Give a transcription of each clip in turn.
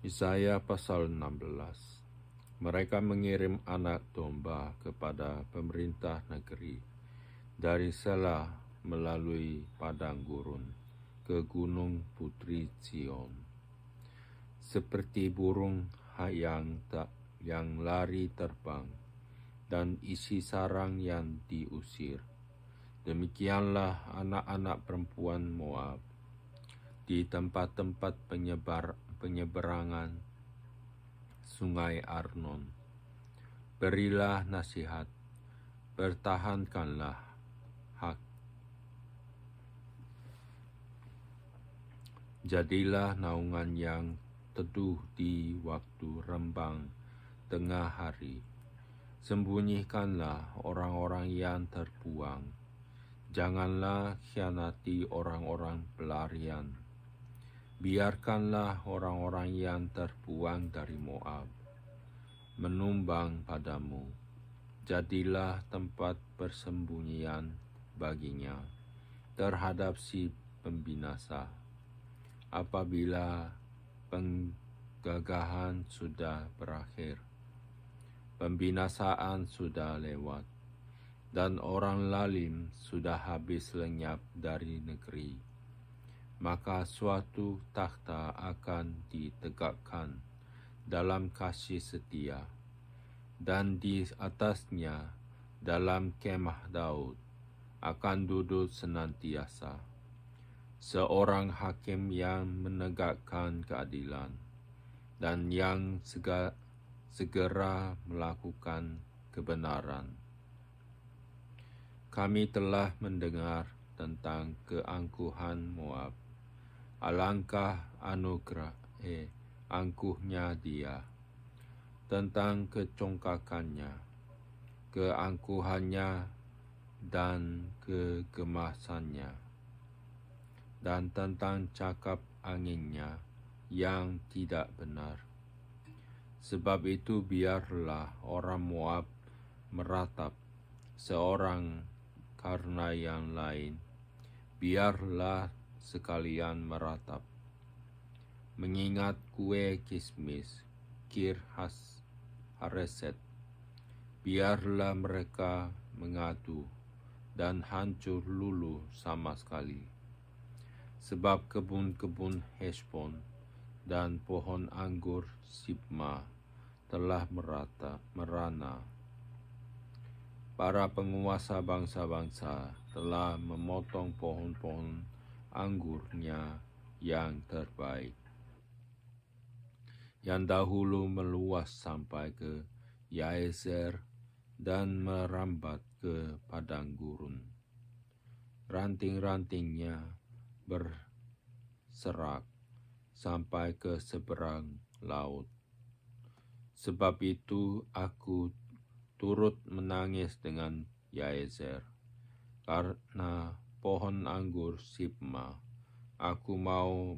Yesaya pasal 16. Mereka mengirim anak domba kepada pemerintah negeri dari Sela melalui padang gurun ke gunung Putri Sion. Seperti burung yang lari terbang dan isi sarang yang diusir, demikianlah anak-anak perempuan Moab di tempat-tempat penyeberangan sungai Arnon. Berilah nasihat, pertahankanlah hak. Jadilah naungan yang teduh di waktu rembang tengah hari. Sembunyikanlah orang-orang yang terbuang. Janganlah khianati orang-orang pelarian. Biarkanlah orang-orang yang terbuang dari Moab menumbang padamu. Jadilah tempat persembunyian baginya terhadap si pembinasa. Apabila penggagahan sudah berakhir, pembinasaan sudah lewat, dan orang lalim sudah habis lenyap dari negeri, maka suatu takhta akan ditegakkan dalam kasih setia, dan di atasnya dalam kemah Daud akan duduk senantiasa seorang hakim yang menegakkan keadilan dan yang segera melakukan kebenaran. Kami telah mendengar tentang keangkuhan Moab. Alangkah angkuhnya dia, tentang kecongkakannya, keangkuhannya dan kegemasannya, dan tentang cakap anginnya yang tidak benar. Sebab itu biarlah orang Moab meratap seorang karena yang lain, biarlah sekalian meratap. Mengingat kue kismis, Kir Hareset, biarlah mereka mengadu dan hancur luluh sama sekali. Sebab kebun-kebun Heshbon dan pohon anggur Sibma telah merana. Para penguasa bangsa-bangsa telah memotong pohon-pohon anggurnya yang terbaik, yang dahulu meluas sampai ke Yaezer dan merambat ke padang gurun. Ranting-rantingnya berserak sampai ke seberang laut. Sebab itu aku turut menangis dengan Yaezer, karena pohon anggur Sibma. Aku mau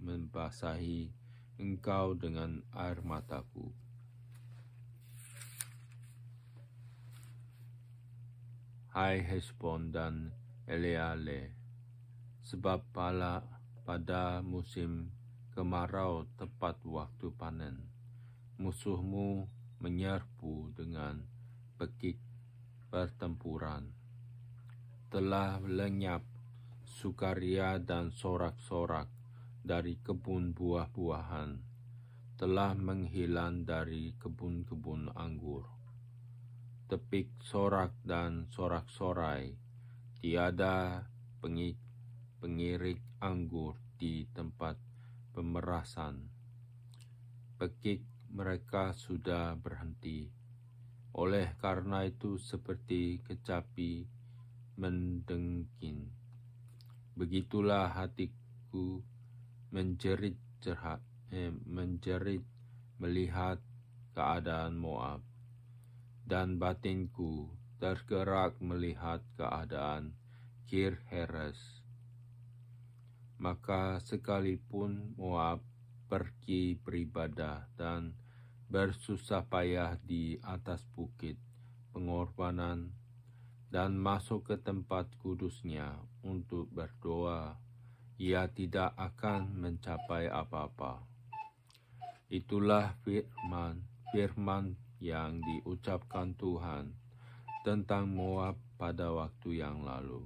membasahi engkau dengan air mataku. Hai Heshbon dan Eleale, sebab pada musim kemarau tepat waktu panen, musuhmu menyerbu dengan pekik pertempuran. Telah lenyap sukaria dan sorak-sorak dari kebun buah-buahan, telah menghilang dari kebun-kebun anggur. Tepik sorak dan sorak-sorai, tiada pengirik anggur di tempat pemerasan. Pekik mereka sudah berhenti. Oleh karena itu seperti kecapi mendengking, begitulah hatiku menjerit melihat keadaan Moab, dan batinku tergerak melihat keadaan Kir Heres. Maka sekalipun Moab pergi beribadah dan bersusah payah di atas bukit pengorbanan dan masuk ke tempat kudusnya untuk berdoa ia tidak akan mencapai apa-apa. Itulah firman yang diucapkan Tuhan tentang Moab pada waktu yang lalu.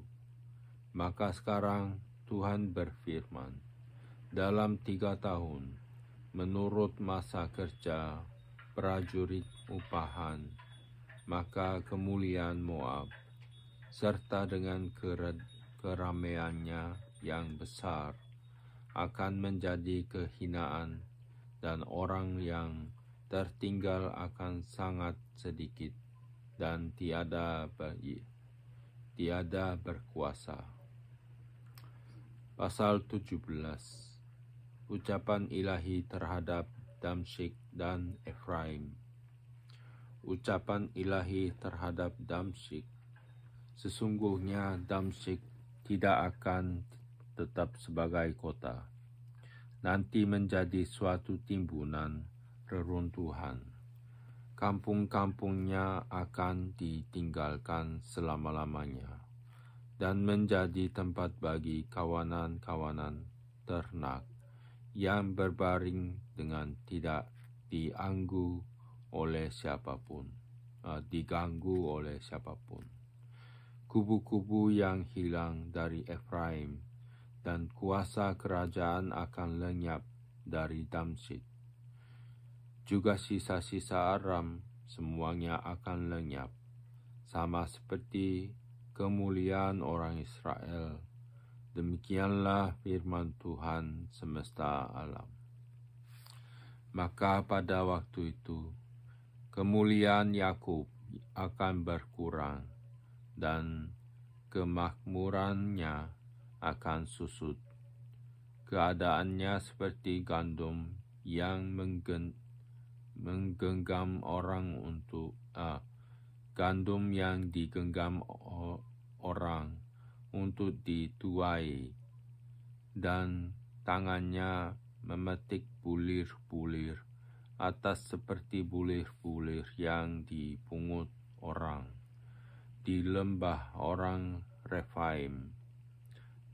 Maka sekarang Tuhan berfirman, dalam 3 tahun, menurut masa kerja prajurit upahan, maka kemuliaan Moab, serta dengan keramaiannya yang besar, akan menjadi kehinaan, dan orang yang tertinggal akan sangat sedikit dan tiada berkuasa. Pasal 17. Ucapan ilahi terhadap Damsyik dan Efraim. Ucapan ilahi terhadap Damsyik. Sesungguhnya Damsyik tidak akan tetap sebagai kota, nanti menjadi suatu timbunan reruntuhan. Kampung-kampungnya akan ditinggalkan selama-lamanya dan menjadi tempat bagi kawanan-kawanan ternak yang berbaring dengan tidak diganggu oleh siapapun. Kubu-kubu yang hilang dari Efraim dan kuasa kerajaan akan lenyap dari Damsyik. Juga sisa-sisa Aram semuanya akan lenyap, sama seperti kemuliaan orang Israel. Demikianlah firman Tuhan semesta alam. Maka pada waktu itu, kemuliaan Yakub akan berkurang dan kemakmurannya akan susut. Keadaannya seperti gandum yang menggenggam orang gandum yang digenggam orang untuk dituai, dan tangannya memetik bulir-bulir atas seperti bulir-bulir yang dipungut orang di lembah orang Refaim.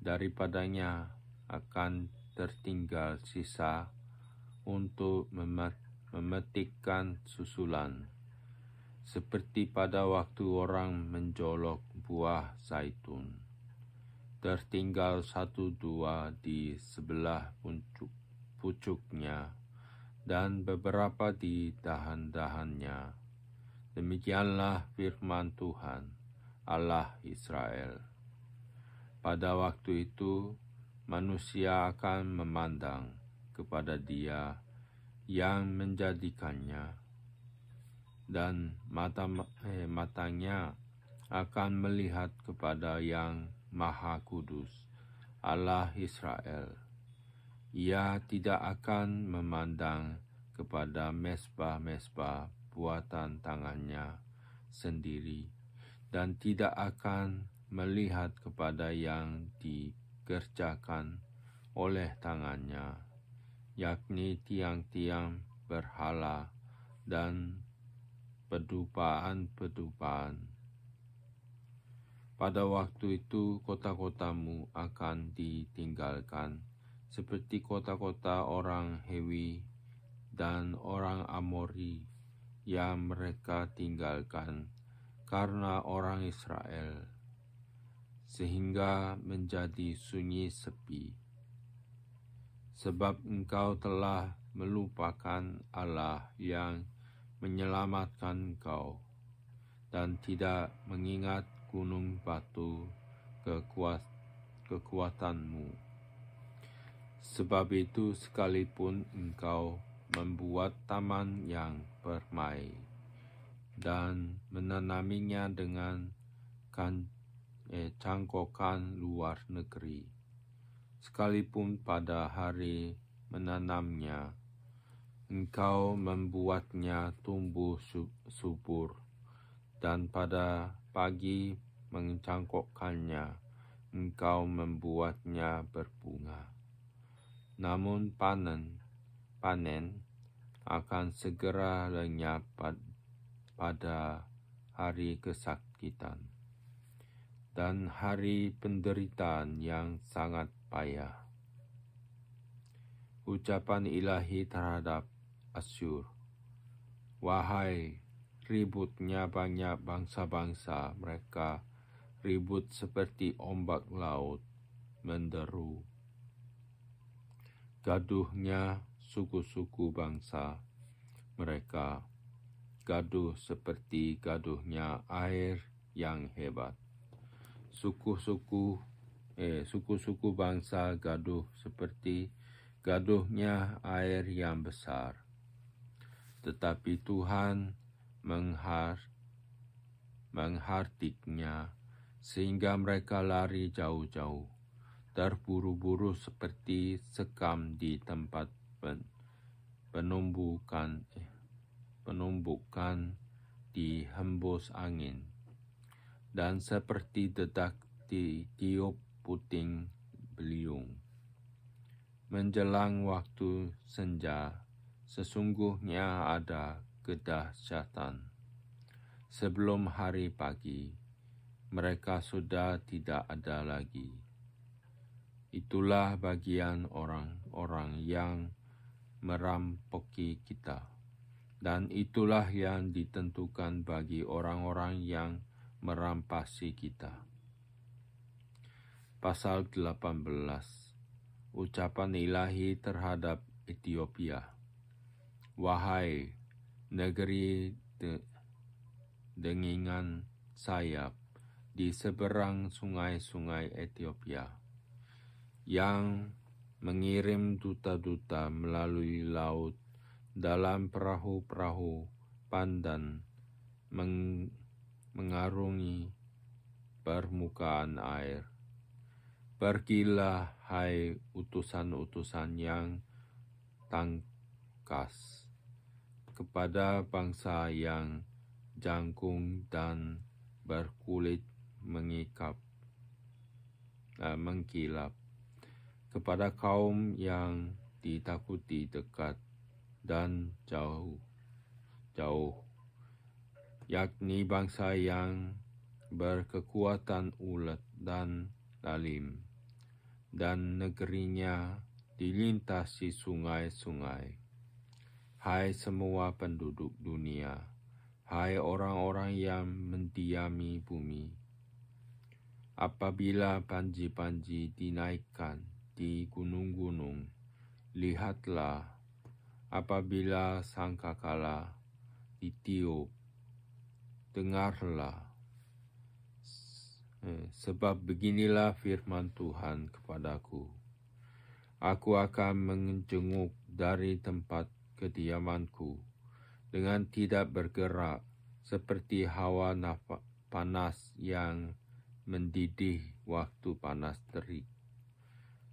Daripadanya akan tertinggal sisa untuk memetikkan susulan, seperti pada waktu orang menjolok buah zaitun. Tertinggal 1-2 di sebelah pucuknya dan beberapa di dahan-dahannya. Demikianlah firman Tuhan, Allah Israel. Pada waktu itu, manusia akan memandang kepada Dia yang menjadikannya, dan matanya akan melihat kepada yang Maha Kudus, Allah Israel. Ia tidak akan memandang kepada mesbah-mesbah buatan tangannya sendiri, dan tidak akan melihat kepada yang dikerjakan oleh tangannya, yakni tiang-tiang berhala dan pedupaan-pedupaan. Pada waktu itu kota-kotamu akan ditinggalkan, seperti kota-kota orang Hewi dan orang Amori yang mereka tinggalkan karena orang Israel, sehingga menjadi sunyi sepi. Sebab engkau telah melupakan Allah yang menyelamatkan engkau, dan tidak mengingat gunung batu kekuatanmu. Sebab itu sekalipun engkau membuat taman yang permai dan menanaminya dengan cangkokan luar negeri, sekalipun pada hari menanamnya engkau membuatnya tumbuh subur, dan pada pagi mencangkokkannya engkau membuatnya berbunga. Namun panen akan segera lenyap pada hari kesakitan dan hari penderitaan yang sangat payah. ucapan ilahi terhadap Asyur. Wahai, ributnya banyak bangsa-bangsa, mereka ribut seperti ombak laut menderu. Gaduhnya suku-suku bangsa, mereka gaduh seperti gaduhnya air yang hebat. Suku-suku bangsa gaduh seperti gaduhnya air yang besar. Tetapi Tuhan menghartiknya sehingga mereka lari jauh-jauh, terburu-buru seperti sekam di tempat penumbukan di hembus angin, dan seperti dedak di tiup puting beliung. Menjelang waktu senja, sesungguhnya ada kedahsyatan. Sebelum hari pagi, mereka sudah tidak ada lagi. Itulah bagian orang-orang yang merampoki kita, dan itulah yang ditentukan bagi orang-orang yang merampasi kita. Pasal 18. Ucapan ilahi terhadap Ethiopia. Wahai negeri dengingan sayap di seberang sungai-sungai Ethiopia, yang mengirim duta-duta melalui laut dalam perahu-perahu pandan mengarungi permukaan air. Pergilah, hai utusan-utusan yang tangkas, kepada bangsa yang jangkung dan berkulit mengkilap, kepada kaum yang ditakuti dekat dan jauh, yakni bangsa yang berkekuatan ulet dan lalim, dan negerinya dilintasi sungai-sungai. Hai semua penduduk dunia, hai orang-orang yang mendiami bumi, apabila panji-panji dinaikkan di gunung-gunung, lihatlah. Apabila sangkakala ditiup, dengarlah. Sebab beginilah firman Tuhan kepadaku. Aku akan menjenguk dari tempat kediamanku dengan tidak bergerak, seperti hawa panas yang mendidih waktu panas terik,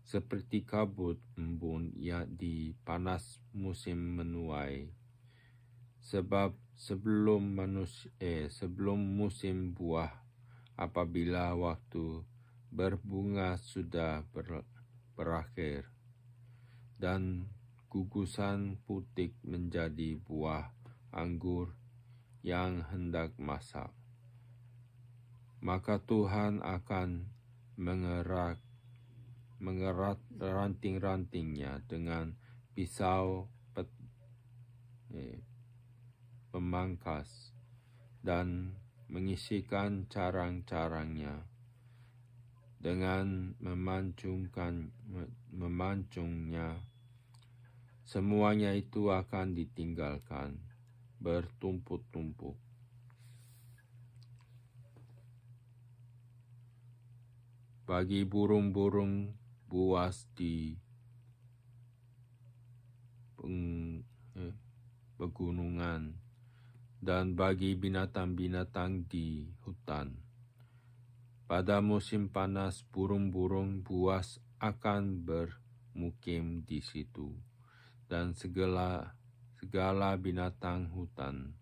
seperti kabut embun yang di panas musim menuai. Sebab sebelum musim buah, apabila waktu berbunga sudah berakhir, dan gugusan putik menjadi buah anggur yang hendak masak, maka Tuhan akan mengerat ranting-rantingnya dengan pisau pemangkas, dan mengisikan carang-carangnya dengan memancungnya. Semuanya itu akan ditinggalkan bertumpuk-tumpuk. Bagi burung-burung buas di pegunungan, dan bagi binatang-binatang di hutan. Pada musim panas, burung-burung buas akan bermukim di situ, dan segala binatang hutan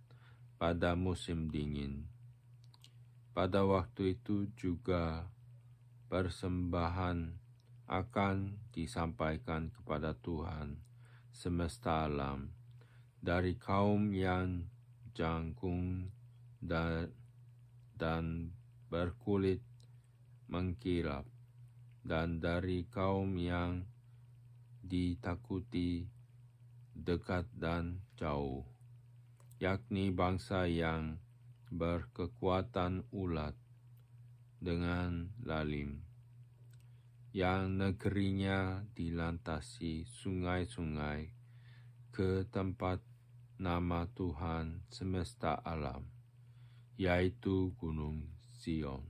pada musim dingin. Pada waktu itu juga persembahan akan disampaikan kepada Tuhan semesta alam dari kaum yang jangkung dan berkulit mengkilap, dan dari kaum yang ditakuti dekat dan jauh, yakni bangsa yang berkekuatan ulat dengan lalim, yang negerinya dilintasi sungai-sungai ke tempat nama Tuhan semesta alam, yaitu Gunung Sion.